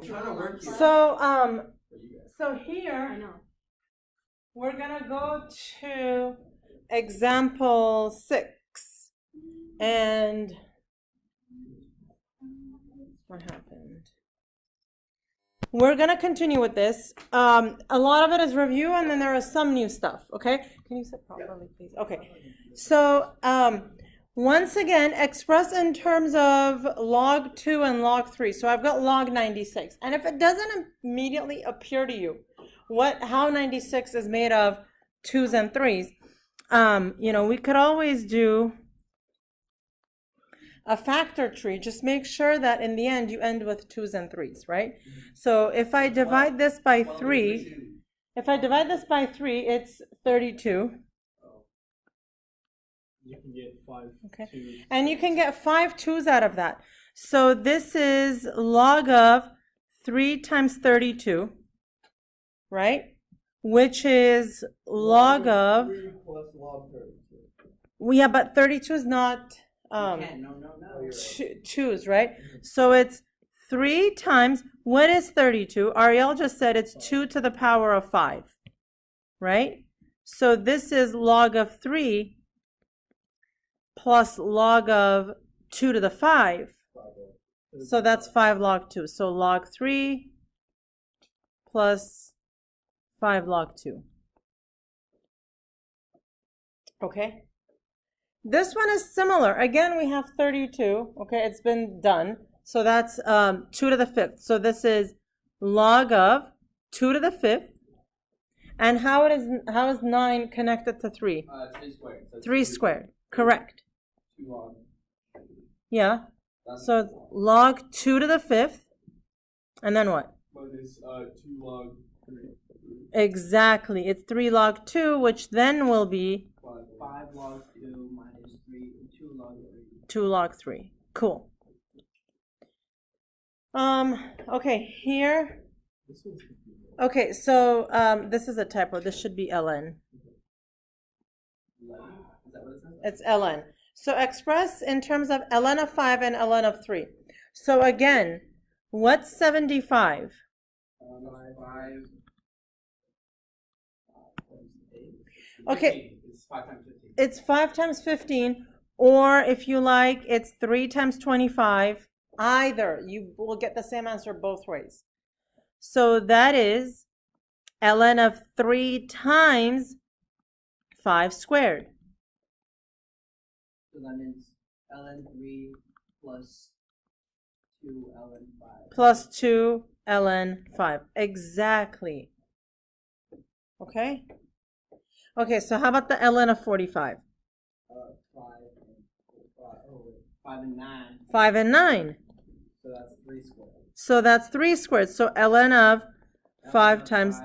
So here we're gonna go to example 6, and what happened? We're gonna continue with this. A lot of it is review, and then there is some new stuff. Okay, can you sit properly, please? Okay, so once again, express in terms of log 2 and log 3. So I've got log 96, and if it doesn't immediately appear to you how 96 is made of 2's and 3's, we could always do a factor tree. Just make sure that in the end you end with 2's and 3's, right? So if I divide this by 3, it's 32. You can get 5 okay. 2's. And you can get 5 2's out of that. So this is log of 3 times 32, right? Which is log of 3 plus log 32. Yeah, but 32 is not No. 2's, right? So it's 3 times, what is 32? Ariel just said it's 2 to the power of 5, right? So this is log of 3 plus log of 2 to the 5. So that's 5 log 2. So log 3 plus 5 log 2. Okay? This one is similar. Again, we have 32. Okay, it's been done. So that's 2 to the 5th. So this is log of 2 to the 5th. And how is 9 connected to 3? 3 squared. So 3 squared. Correct. 2 log. Yeah. So it's log 2 to the 5th. And then what? Minus 2 log 3. Exactly. It's 3 log 2, which then will be 5 log 2 minus 3 and 2 log 3. 2 log 3. Cool. Okay, here. Okay, so this is a typo. This should be ln. Is that what it says? It's ln. So express in terms of ln of 5 and ln of 3. So again, what's 75? 5. Okay. It's 5 times 15. It's 5 times 15, or if you like, it's 3 times 25. Either. You will get the same answer both ways. So that is ln of 3 times 5 squared. So that means ln 3 plus 2 ln 5. Plus 2 ln 5. Exactly. Okay? Okay, so how about the ln of 45? 5 and 9. 5 and 9. So that's 3 squared. So that's 3 squared. So ln of 5 times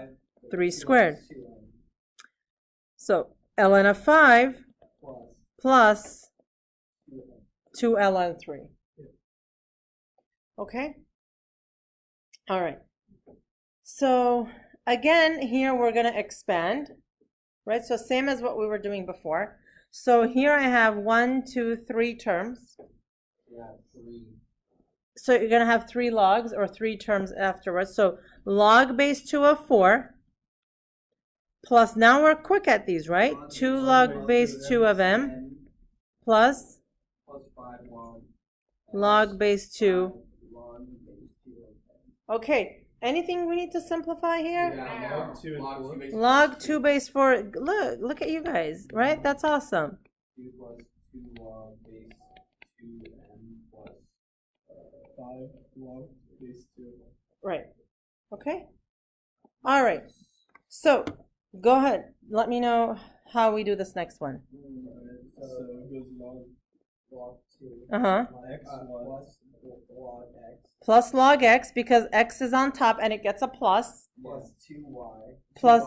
3 squared. So ln of 5 plus 2 ln 3. Okay? All right. So again, here we're going to expand, right? So same as what we were doing before. So here I have 1, 2, 3 terms. Yeah, 3. So you're going to have 3 logs or 3 terms afterwards. So log base 2 of 4 plus, now we're quick at these, right? 2 log base 2 of m plus 5 log base 2. log base 2 of m. Okay, anything we need to simplify here? Yeah, log 2 and 4. Log 2 base 4. Look at you guys, right? That's awesome. 2 plus 2 log base 2m plus 5 log base 2. Right. Okay. All right. So go ahead. Let me know how we do this next one. So it goes log 2. Uh-huh. X plus log x Plus log x, because x is on top and it gets a plus. plus 2y Plus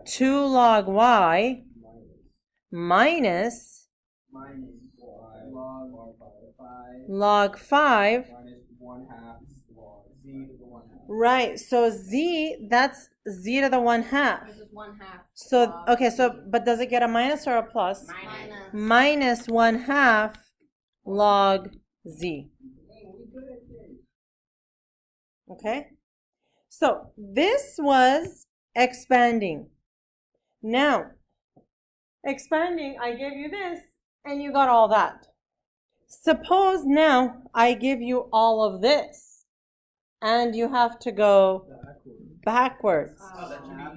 2 log y 2 log y minus minus y log 5 log 5. minus 1/2 log z to the 1/2. Right. So z, that's z to the 1/2. This is 1/2. So, okay, so, but does it get a minus or a plus? Minus. Minus 1/2 log z. Okay? So this was expanding. Now, expanding, I gave you this, and you got all that. Suppose now I give you all of this, and you have to go backwards.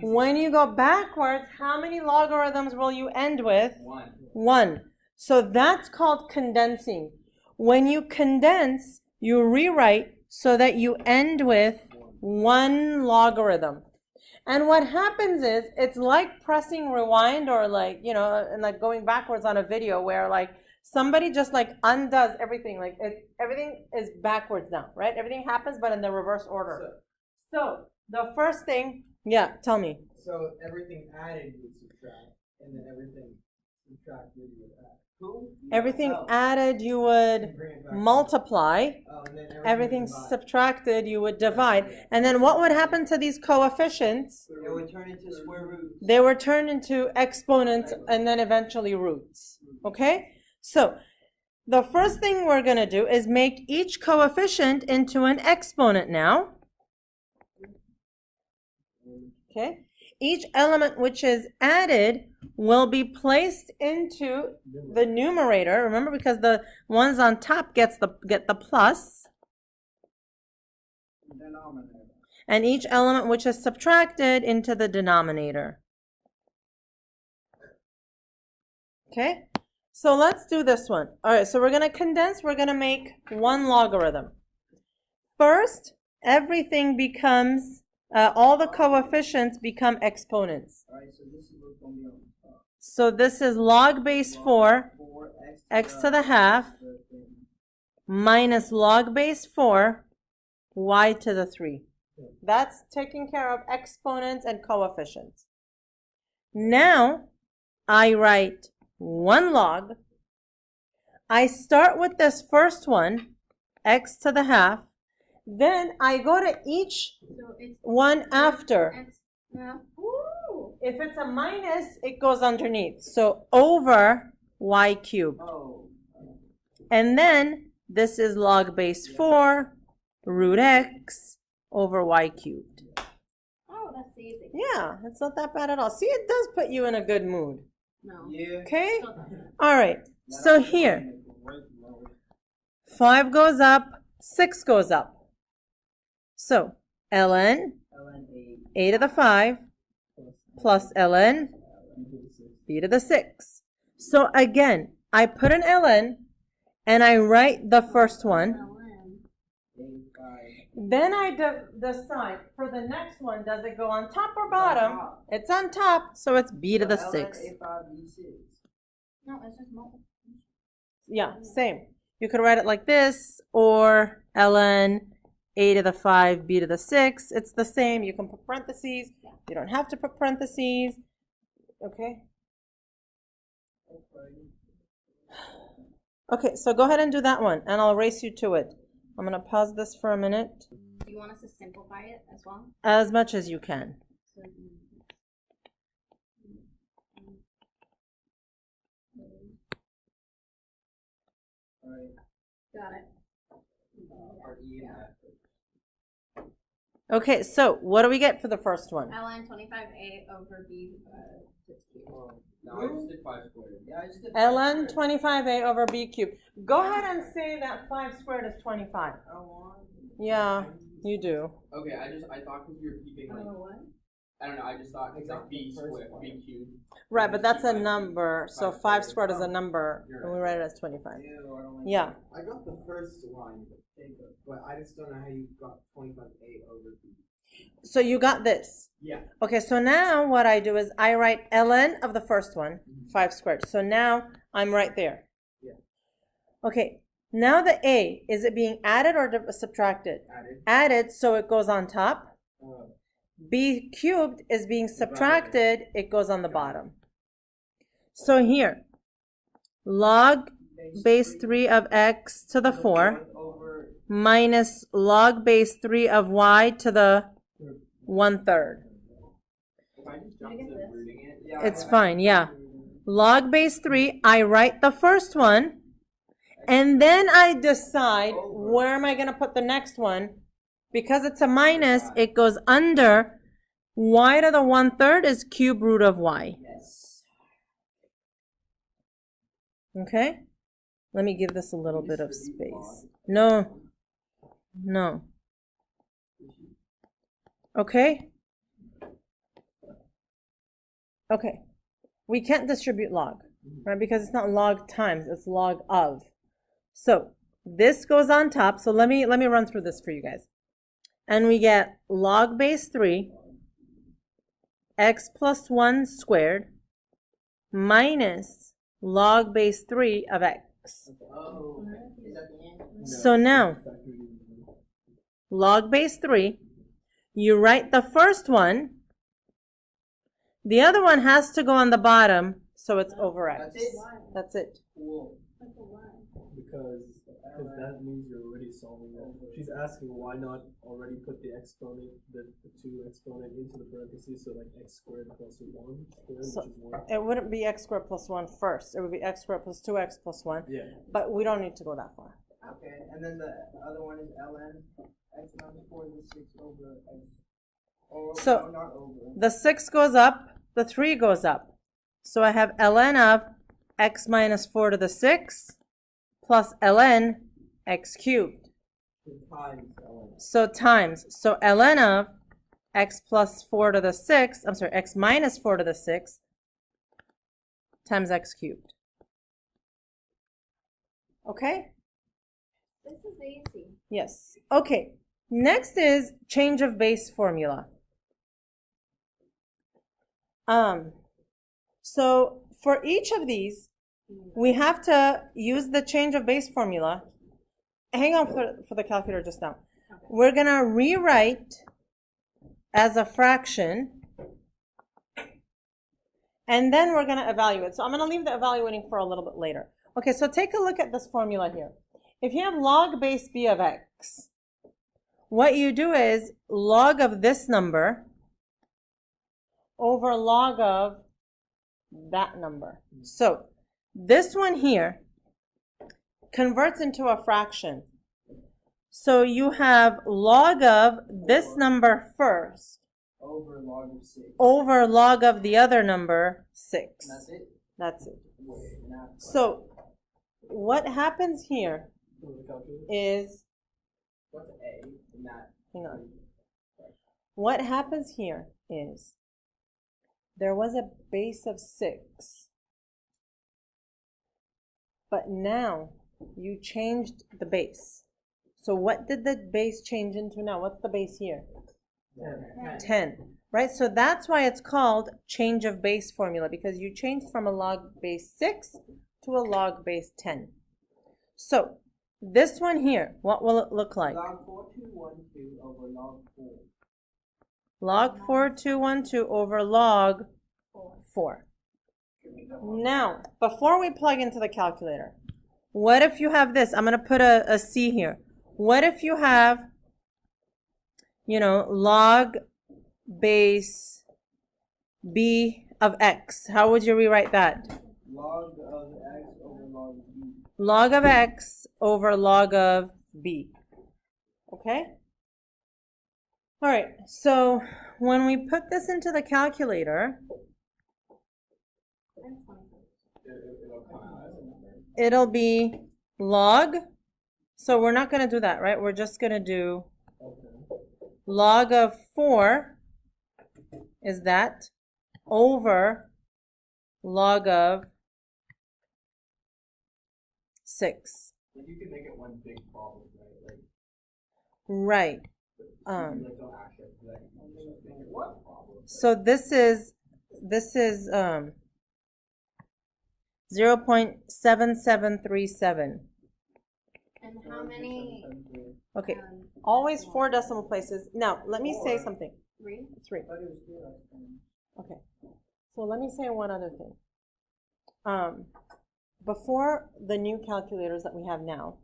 When you go backwards, how many logarithms will you end with? One. So that's called condensing. When you condense, you rewrite so that you end with one logarithm. And what happens is, it's like pressing rewind, or like, you know, and like going backwards on a video where like somebody just like undoes everything. Like everything is backwards now, right? Everything happens, but in the reverse order. So the first thing, yeah, tell me. So everything added would subtract, and then everything subtracted would add. Everything added, you would multiply. And then Everything divide. subtracted, you would divide. And then what would happen to these coefficients? It would turn into square roots. They were turned into exponents and then eventually roots. Okay? So the first thing we're going to do is make each coefficient into an exponent now. Okay? Each element which is added will be placed into the numerator. Remember, because the ones on top get the plus. And each element which is subtracted into the denominator. Okay? So let's do this one. All right, so we're going to condense. We're going to make one logarithm. First, everything becomes, all the coefficients become exponents. Alright, so this is what's going to be on top. So this is log base 4, x to the half, minus log base 4, y to the 3. That's taking care of exponents and coefficients. Now, I write 1 log. I start with this first one, x to the half. Then I go to each one after. If it's a minus, it goes underneath. So over y cubed. And then this is log base 4 root x over y cubed. Oh, that's easy. Yeah, it's not that bad at all. See, it does put you in a good mood. No. Yeah. Okay? All right. So here, 5 goes up, 6 goes up. So ln a to the 5 plus ln b to the 6. So again, I put an ln and I write the first one. Then I decide for the next one, does it go on top or bottom? It's on top, so it's b to the 6. No, it's just multiple. Yeah, same. You could write it like this, or ln a to the 5, b to the 6. It's the same. You can put parentheses. You don't have to put parentheses. Okay? Okay, so go ahead and do that one, and I'll race you to it. I'm going to pause this for a minute. Do you want us to simplify it as well? As much as you can. Got it. Okay, so what do we get for the first one? ln 25a over b 6 cubed. No, I just did 5 squared. Yeah, I just did ln 25a over b cubed. Go ahead and say that 5 squared is 25. Yeah, you do. Okay, I thought because you were keeping like, I don't know, I just thought it's like b squared, b cubed. Right, but that's a number, so 5 squared is a number, and we write it as 25. Yeah. I got the first line, but I just don't know how you got 25a over b. So you got this. Yeah. Okay, so now what I do is I write ln of the first one, 5 squared. So now I'm right there. Yeah. Okay, now the a, is it being added or subtracted? Added. Added, so it goes on top. B cubed is being subtracted, it goes on the bottom. So here, log base 3 of x to the 4 minus log base 3 of y to the 1/3. If I just jumped to rooting it, yeah. It's fine, yeah. Log base 3, I write the first one, and then I decide where am I going to put the next one Because it's a minus, it goes under. Y to the 1/3 is cube root of y. Yes. Okay? Let me give this a little bit of space. No. No. Okay? Okay. We can't distribute log, right? Because it's not log times, it's log of. So this goes on top. So let me run through this for you guys. And we get log base 3 x plus 1 squared minus log base 3 of x. Oh, okay. Is that the answer? So now, log base 3, you write the first one. The other one has to go on the bottom, so it's over x. That's it? That's it. Cool. Because that means you're already solving it. She's asking why not already put the exponent, the 2 exponent into the parentheses, so like x squared plus 1 squared, So which is 1. it wouldn't be x squared plus 1 first. It would be x squared plus 2x plus 1. Yeah. But we don't need to go that far. Okay, and then the other one is ln x minus 4 is 6 over x. Or, So, no, not over. The 6 goes up, the 3 goes up. So I have ln of x minus 4 to the 6 plus ln x cubed. Times ln. So times. So ln of x plus 4 to the 6, I'm sorry, x minus 4 to the 6 times x cubed. Okay? This is easy. Yes. Okay. Next is change of base formula. So for each of these, we have to use the change of base formula. Hang on for the calculator just now. We're going to rewrite as a fraction, and then we're going to evaluate. So I'm going to leave the evaluating for a little bit later. Okay, so take a look at this formula here. If you have log base b of x, what you do is log of this number over log of that number. So this one here converts into a fraction. So you have log of this number first Over log of 6. over log of the other number 6. And that's it? That's it. Wait, now. So what happens here is, What's A in that? hang on. What happens here is there was a base of 6, but now you changed the base. So what did the base change into now? What's the base here? 10, right? So that's why it's called change of base formula, because you changed from a log base 6 to a log base 10. So this one here, what will it look like? Log 4212 over log 4. Log 4212 over log 4. Now, before we plug into the calculator, what if you have this? I'm going to put a C here. What if you have, log base b of x? How would you rewrite that? Log of x over log b. Log of x over log of b. Okay? All right, so when we put this into the calculator, it'll be log, so we're not going to do that, right? We're just going to do log of 4 is that over log of 6. You can make it one big problem, right? Right. Like, don't actually do that. You can just make it one problem. So this is 0.7737. And how many? Okay, always 4 decimal places. Now, let me say something. 3? 3. I thought it was 3 last time. Okay, so let me say one other thing. Before the new calculators that we have now,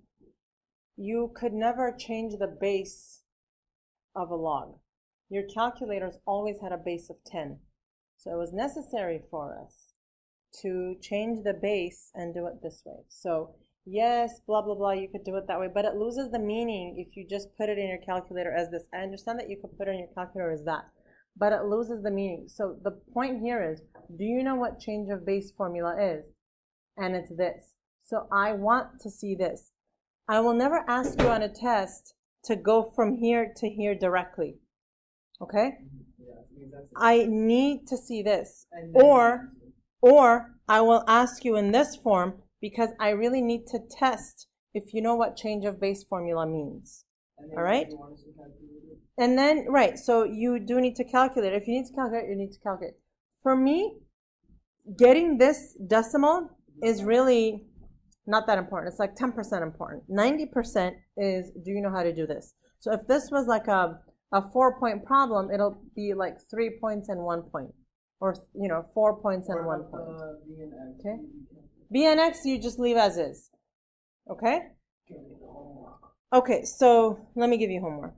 you could never change the base of a log. Your calculators always had a base of 10. So it was necessary for us to change the base and do it this way. So yes, blah, blah, blah, you could do it that way, but it loses the meaning if you just put it in your calculator as this. I understand that you could put it in your calculator as that, but it loses the meaning. So the point here is, do you know what change of base formula is? And it's this. So I want to see this. I will never ask you on a test to go from here to here directly. Okay? I need to see this. Or I will ask you in this form because I really need to test if you know what change of base formula means. All right? And then, right, so you do need to calculate. If you need to calculate, you need to calculate. For me, getting this decimal is really not that important. It's like 10% important. 90% is, do you know how to do this? So if this was like a 4-point problem, it'll be like 3 points and 1 point. Or, 4 points and 1 point. Okay? B and X you just leave as is. Okay? Okay, so let me give you homework.